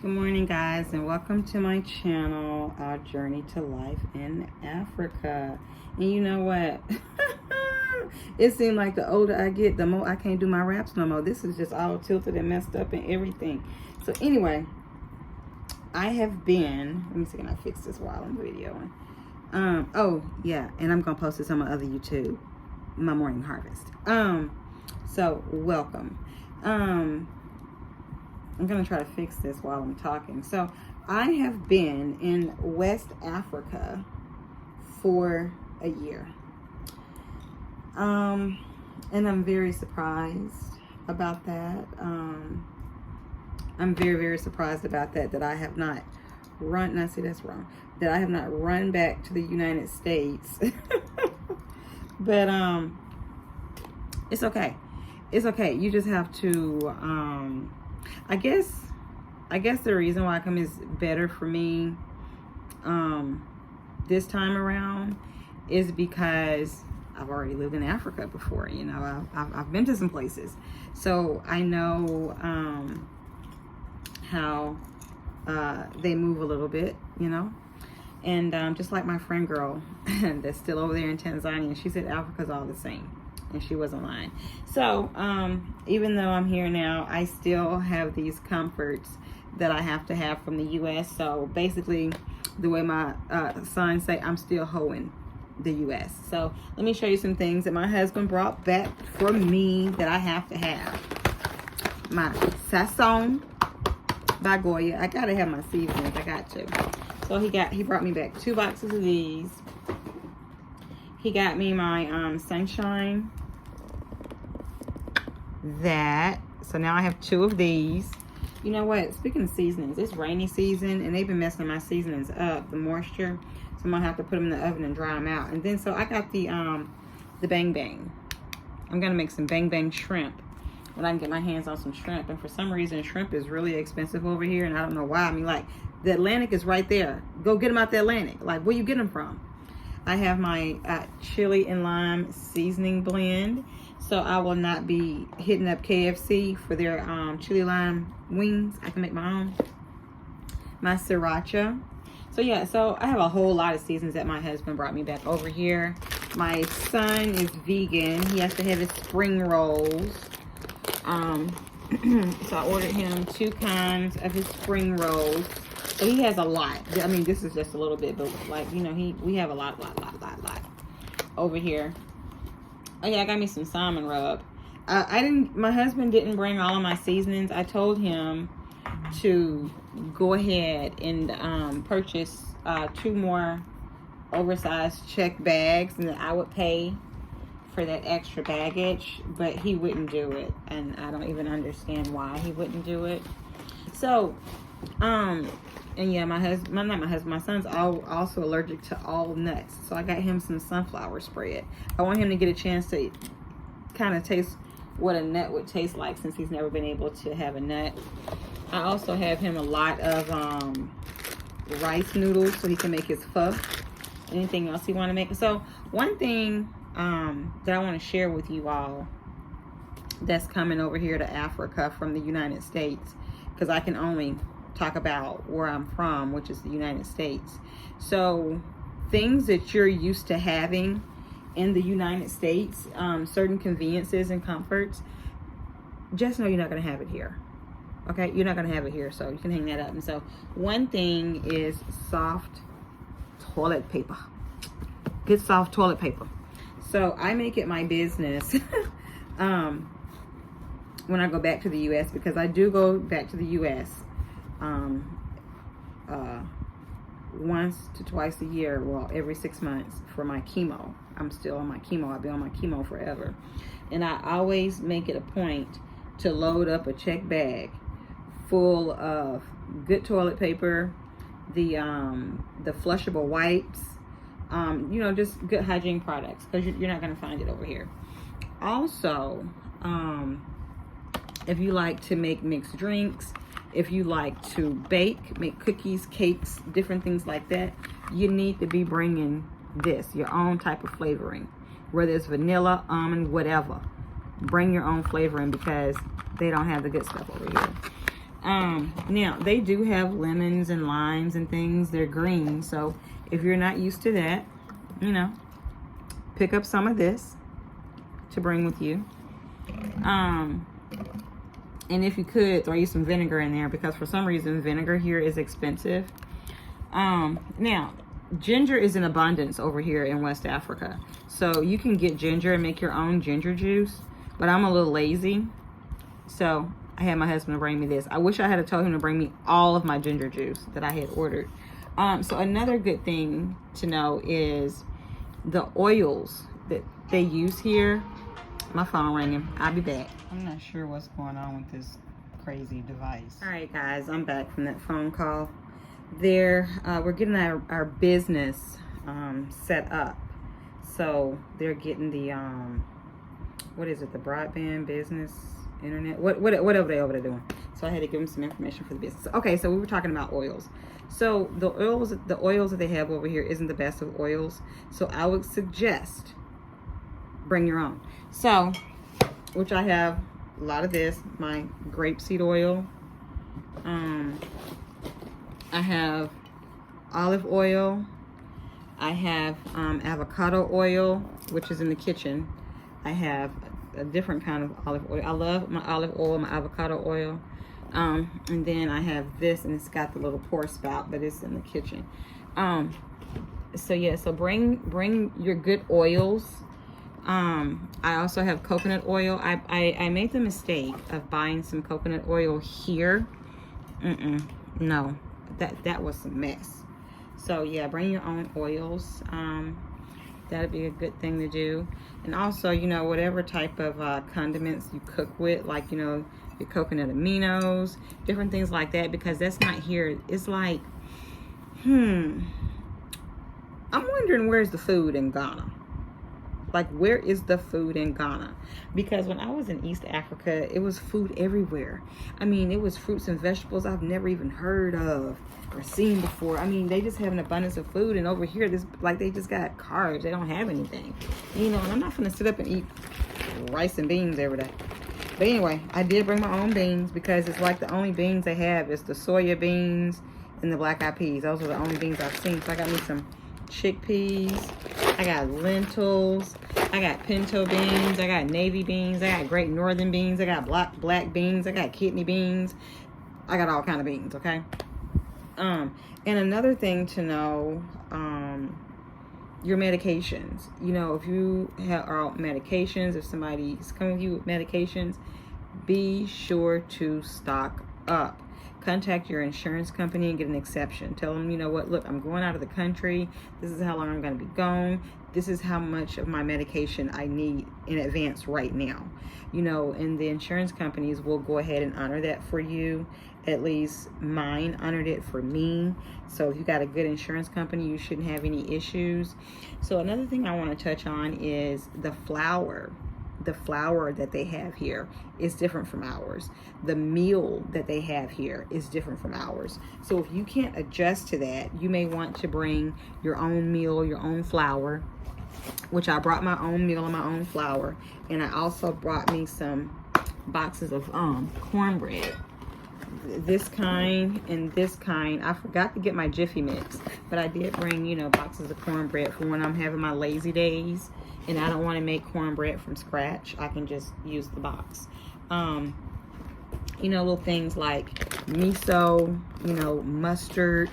Good morning, guys, and welcome to my channel, Our Journey to Life in Africa. And you know what? It seems like the older I get, the more I can't do my raps no more. This is just all tilted and messed up and everything. So anyway, I have been, let me see, can I fix this while I'm videoing? Oh yeah, and I'm gonna post this on my other YouTube, my morning harvest. So welcome. I'm going to try to fix this while I'm talking. So I have been in West Africa for a year. And I'm very surprised about that. I'm very, very surprised about that I have not run, and I see that's wrong, that I have not run back to the United States. But it's okay. It's okay. You just have to, I guess the reason why I come is better for me this time around is because I've already lived in Africa before. You know, I've been to some places, so I know how they move a little bit, you know. And just like my friend girl that's still over there in Tanzania, she said Africa's all the same. And she wasn't lying. So even though I'm here now, I still have these comforts that I have to have from the U.S. So basically, the way my son say, I'm still hoeing the U.S. So let me show you some things that my husband brought back for me that I have to have. My Sasson by Goya. I gotta have my seasonings. I got to. So he brought me back 2 boxes of these. He got me my Sunshine. So now I have 2 of these. You know what? Speaking of seasonings, it's rainy season and they've been messing my seasonings up, the moisture. So I'm gonna have to put them in the oven and dry them out. And then so I got the Bang Bang. I'm gonna make some Bang Bang shrimp when I can get my hands on some shrimp. And for some reason, shrimp is really expensive over here, and I don't know why. I mean, like, the Atlantic is right there. Go get them out the Atlantic. Like, where you get them from? I have my chili and lime seasoning blend, so I will not be hitting up KFC for their chili lime wings. I can make my own. My sriracha. So yeah, so I have a whole lot of seasons that my husband brought me back over here. My son is vegan. He has to have his spring rolls. So I ordered him 2 kinds of his spring rolls. So he has a lot. I mean, this is just a little bit, but like, you know, we have a lot over here. Oh yeah, I got me some salmon rub. My husband didn't bring all of my seasonings. I told him to go ahead and purchase 2 more oversized check bags, and then I would pay for that extra baggage, but he wouldn't do it, and I don't even understand why he wouldn't do it. So and yeah, my son's also allergic to all nuts. So I got him some sunflower spread. I want him to get a chance to kind of taste what a nut would taste like, since he's never been able to have a nut. I also have him a lot of rice noodles so he can make his pho. Anything else he want to make. So one thing that I want to share with you all that's coming over here to Africa from the United States, because I can only talk about where I'm from, which is the United States. So things that you're used to having in the United States, certain conveniences and comforts, just know you're not going to have it here. Okay, you're not going to have it here, so you can hang that up. And so one thing is soft toilet paper. Good soft toilet paper. So I make it my business when I go back to the U.S., because I do go back to the U.S. Once to twice a year, well, every 6 months for my chemo. I'm still on my chemo. I've been on my chemo forever. And I always make it a point to load up a check bag full of good toilet paper, the flushable wipes, you know, just good hygiene products, because you're not going to find it over here. Also, if you like to make mixed drinks, if you like to bake, make cookies, cakes, different things like that, you need to be bringing this, your own type of flavoring, whether it's vanilla, almond, whatever. Bring your own flavoring, because they don't have the good stuff over here. Now they do have lemons and limes and things. They're green, so if you're not used to that, you know, pick up some of this to bring with you. And if you could, throw you some vinegar in there, because for some reason vinegar here is expensive. Now ginger is in abundance over here in West Africa, so you can get ginger and make your own ginger juice, but I'm a little lazy, so I had my husband bring me this. I wish I had told him to bring me all of my ginger juice that I had ordered. So another good thing to know is the oils that they use here. My phone ringing. I'll be back. I'm not sure what's going on with this crazy device. All right, guys, I'm back from that phone call. We're getting our business set up. So they're getting the what is it? The broadband business internet, whatever they over there doing. So I had to give them some information for the business. Okay, so we were talking about oils. So the oils that they have over here isn't the best of oils. So I would suggest bring your own. So, which I have a lot of this, my grapeseed oil. I have olive oil. I have avocado oil, which is in the kitchen. I have a different kind of olive oil. I love my olive oil, my avocado oil. And then I have this, and it's got the little pour spout, but it's in the kitchen. So yeah, so bring your good oils. I also have coconut oil. I made the mistake of buying some coconut oil here. No, that was a mess. So yeah, bring your own oils. That'd be a good thing to do. And also, you know, whatever type of condiments you cook with, like, you know, your coconut aminos, different things like that, because that's not here. It's like, I'm wondering, where's the food in Ghana? Like, where is the food in Ghana? Because when I was in East Africa, it was food everywhere. I mean, it was fruits and vegetables I've never even heard of or seen before. I mean, they just have an abundance of food, and over here, this, like, they just got carbs. They don't have anything, you know. And I'm not gonna sit up and eat rice and beans every day. But anyway, I did bring my own beans, because it's like the only beans they have is the soya beans and the black eyed peas. Those are the only beans I've seen. So I got me some chickpeas. I got lentils. I got pinto beans. I got navy beans. I got great northern beans. I got black beans. I got kidney beans. I got all kind of beans, okay? And another thing to know, your medications. You know, if you are on medications, if somebody's coming with you with medications, be sure to stock up. Contact your insurance company and get an exception. Tell them, you know what, look, I'm going out of the country. This is how long I'm going to be gone. This is how much of my medication I need in advance right now. You know, and the insurance companies will go ahead and honor that for you. At least mine honored it for me. So if you got a good insurance company, you shouldn't have any issues. So another thing I want to touch on is the flour. The flour that they have here is different from ours. The meal that they have here is different from ours. So if you can't adjust to that, you may want to bring your own meal, your own flour, which I brought my own meal and my own flour. And I also brought me some boxes of cornbread. This kind and this kind. I forgot to get my Jiffy Mix, but I did bring, you know, boxes of cornbread for when I'm having my lazy days and I don't want to make cornbread from scratch. I can just use the box. You know, little things like miso, you know, mustard,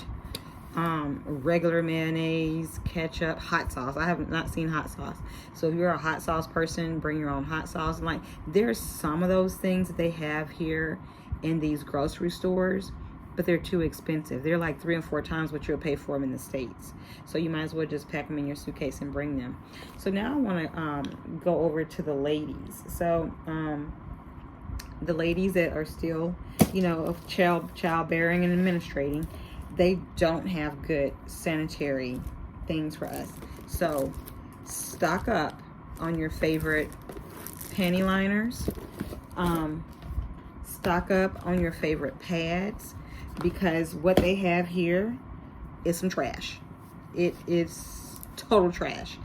regular mayonnaise, ketchup, hot sauce. I have not seen hot sauce. So if you're a hot sauce person, bring your own hot sauce. Like, there's some of those things that they have here in these grocery stores, but they're too expensive. They're like 3 and 4 times what you'll pay for them in the States. So you might as well just pack them in your suitcase and bring them. So now I want to go over to the ladies. So the ladies that are still, you know, of childbearing and administrating, they don't have good sanitary things for us. So stock up on your favorite panty liners. Stock up on your favorite pads, because what they have here is some trash. It is total trash.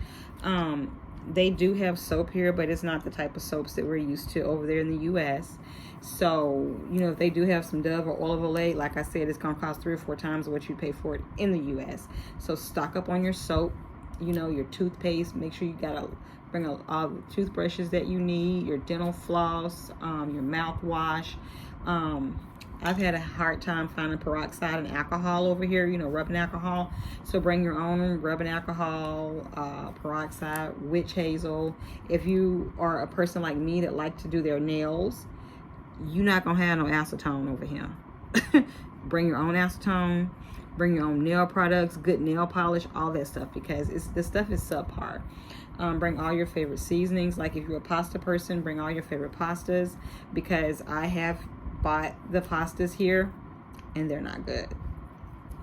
They do have soap here, but it's not the type of soaps that we're used to over there in the US. So, you know, if they do have some Dove or olive oil, like I said, it's going to cost 3 or 4 times what you pay for it in the U.S. So stock up on your soap, you know, your toothpaste. Make sure you got to bring all the toothbrushes that you need, your dental floss, your mouthwash. I've had a hard time finding peroxide and alcohol over here, you know, rubbing alcohol. So bring your own rubbing alcohol, peroxide, witch hazel. If you are a person like me that like to do their nails, you're not going to have no acetone over here. Bring your own acetone. Bring your own nail products, good nail polish, all that stuff, because the stuff is subpar. Bring all your favorite seasonings. Like if you're a pasta person, bring all your favorite pastas, because I have bought the pastas here and they're not good.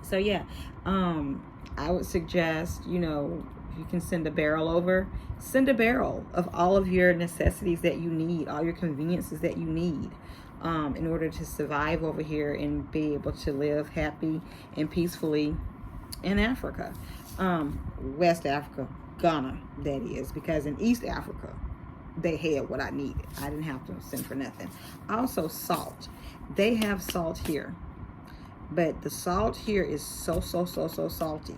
So yeah, I would suggest, you know, if you can send a barrel over, send a barrel of all of your necessities that you need, all your conveniences that you need, in order to survive over here and be able to live happy and peacefully in Africa. West Africa, Ghana, that is, because in East Africa, they had what I needed. I didn't have to send for nothing. Also, salt. They have salt here, but the salt here is so salty.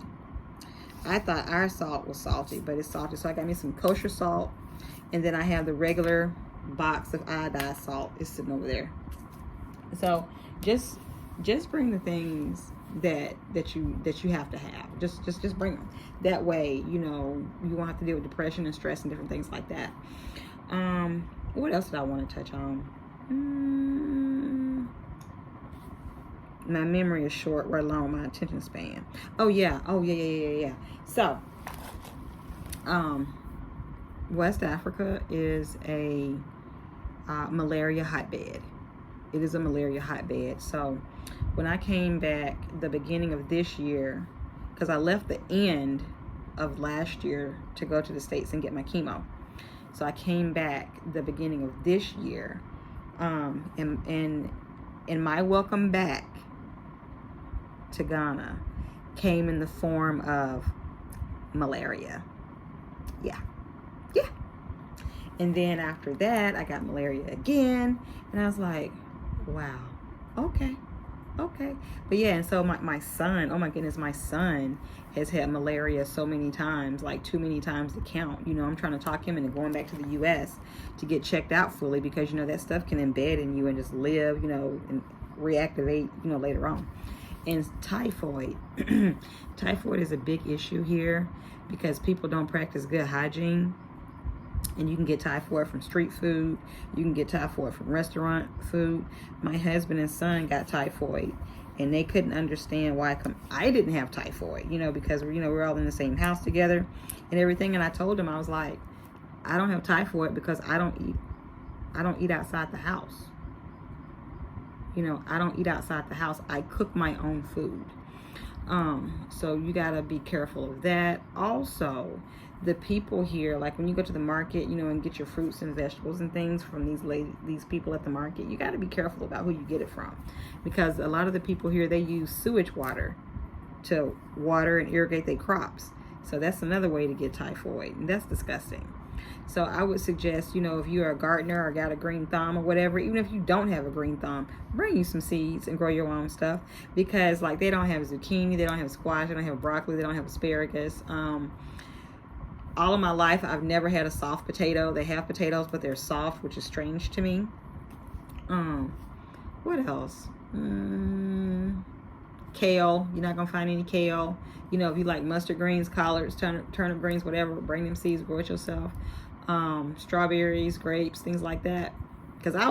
I thought our salt was salty, but it's salty. So I got me some kosher salt, and then I have the regular box of iodized salt. It's sitting over there. So just bring the things that you have to have. Just bring them. That way, you know, you won't have to deal with depression and stress and different things like that. What else did I want to touch on? My memory is short, right along my attention span. Oh yeah. So, West Africa is a malaria hotbed. It is a malaria hotbed. So, when I came back the beginning of this year, because I left the end of last year to go to the States and get my chemo. So I came back the beginning of this year, and my welcome back to Ghana came in the form of malaria. Yeah. And then after that, I got malaria again, and I was like, wow, okay. But yeah, and so my son, oh my goodness, my son has had malaria so many times, like too many times to count. You know, I'm trying to talk him into going back to the U.S. to get checked out fully, because, you know, that stuff can embed in you and just live, you know, and reactivate, you know, later on. And typhoid. Typhoid is a big issue here because people don't practice good hygiene. And you can get typhoid from street food. You can get typhoid from restaurant food. My husband and son got typhoid, and they couldn't understand why I didn't have typhoid, you know, because, you know, we're all in the same house together and everything. And I told him, I was like, I don't have typhoid because I don't eat outside the house. You know, I don't eat outside the house. I cook my own food. So you gotta be careful of that. Also, the people here, like when you go to the market, you know, and get your fruits and vegetables and things from these people at the market, you got to be careful about who you get it from, because a lot of the people here, they use sewage water to water and irrigate their crops. So that's another way to get typhoid, and that's disgusting. So I would suggest, you know, if you're a gardener or got a green thumb or whatever, even if you don't have a green thumb, bring you some seeds and grow your own stuff, because like they don't have zucchini, they don't have squash, they don't have broccoli, they don't have asparagus. All of my life, I've never had a soft potato. They have potatoes, but they're soft, which is strange to me. What else? Kale. You're not going to find any kale. You know, if you like mustard greens, collards, turnip greens, whatever, bring them seeds, grow it yourself. Strawberries, grapes, things like that. Because I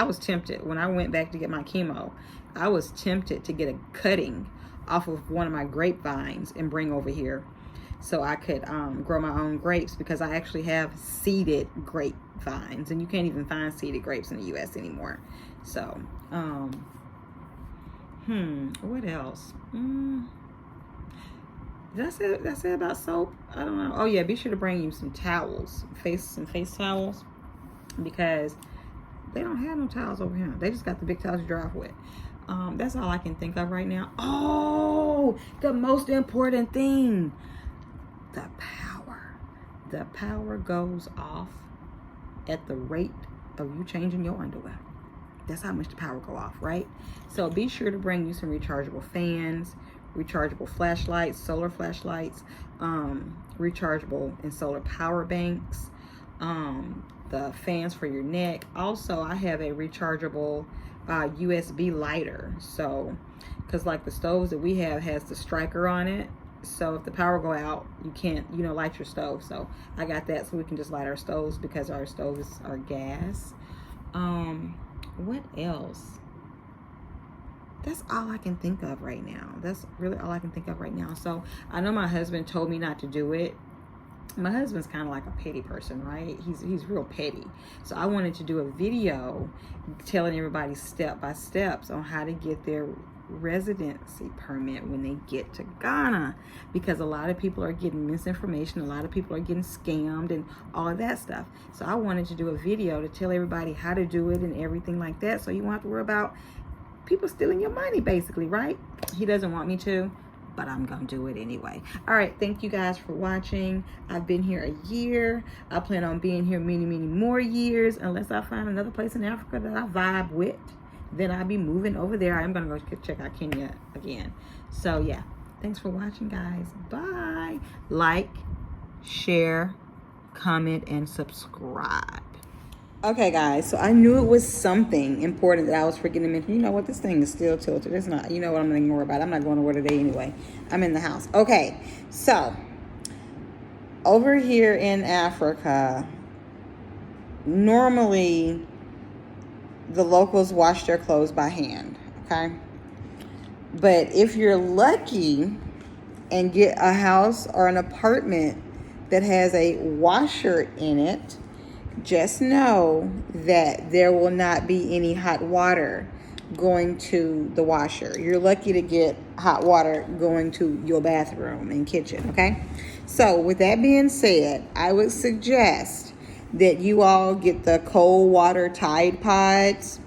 was tempted when I went back to get my chemo. I was tempted to get a cutting off of one of my grapevines and bring over here, so I could grow my own grapes, because I actually have seeded grapevines, and you can't even find seeded grapes in the U.S. anymore. So, what else? Did I say about soap? I don't know. Oh yeah, be sure to bring you some towels, some face towels, because they don't have no towels over here. They just got the big towels you dry off with. That's all I can think of right now. Oh, the most important thing. The power goes off at the rate of you changing your underwear. that's how much the power go off, right? So be sure to bring you some rechargeable fans, rechargeable flashlights, solar flashlights, rechargeable and solar power banks, the fans for your neck. Also, I have a rechargeable USB lighter. So, because like the stoves that we have has the striker on it. So if the power go out, you can't, light your stove. So I got that so we can just light our stoves because our stoves are gas. What else? That's all I can think of right now. That's really all I can think of right now. So I know my husband told me not to do it. My husband's kind of like a petty person, right? He's real petty. So I wanted to do a video telling everybody step by steps on how to get their residency permit when they get to Ghana, because a lot of people are getting misinformation, a lot of people are getting scammed and all of that stuff. So I wanted to do a video to tell everybody how to do it and everything like that, so you won't have to worry about people stealing your money, basically, right? He doesn't want me to, but I'm gonna do it anyway. All right, thank you guys for watching. I've been here a year. I plan on being here many more years, unless I find another place in Africa that I vibe with. Then I'll be moving over there. I'm gonna go check out Kenya again. So yeah, thanks for watching, guys. Bye. Like, share, comment, and subscribe. Okay, guys, so I knew it was something important that I was forgetting to mention. You know what? This thing is still tilted. It's not. You know what? I'm going to ignore about it. I'm not going to work today anyway. I'm in the house. Okay, so over here in Africa, normally the locals wash their clothes by hand, okay? But if you're lucky and get a house or an apartment that has a washer in it, just know that there will not be any hot water going to the washer. You're lucky to get hot water going to your bathroom and kitchen, okay? So with that being said, I would suggest that you all get the cold water Tide Pods,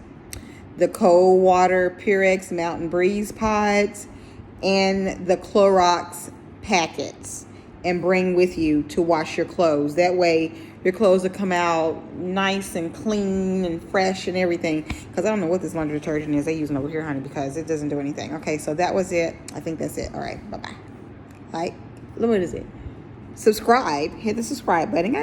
the cold water Purex Mountain Breeze Pods, and the Clorox packets, and bring with you to wash your clothes. That way your clothes will come out nice and clean and fresh and everything. Because I don't know what this laundry detergent is they using over here, honey, because it doesn't do anything. Okay, so that was it. I think that's it. All right, bye-bye. All right, what is it? Subscribe. Hit the subscribe button.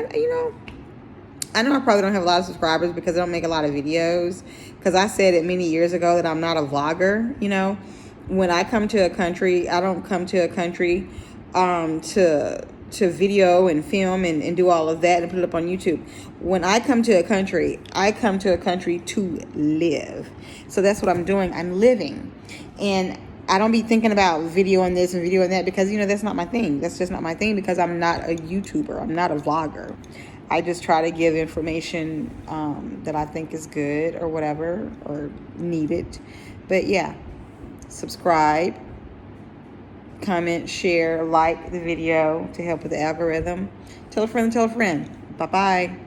I know I probably don't have a lot of subscribers because I don't make a lot of videos. Because I said it many years ago that I'm not a vlogger. When I come to a country, I don't come to a country to video and film and do all of that and put it up on YouTube. When I come to a country, I come to a country to live. So that's what I'm doing. I'm living. And I don't be thinking about videoing this and videoing that because, that's not my thing. That's just not my thing because I'm not a YouTuber. I'm not a vlogger. I just try to give information that I think is good or whatever or needed. But yeah, subscribe, comment, share, like the video to help with the algorithm. Tell a friend, tell a friend. Bye-bye.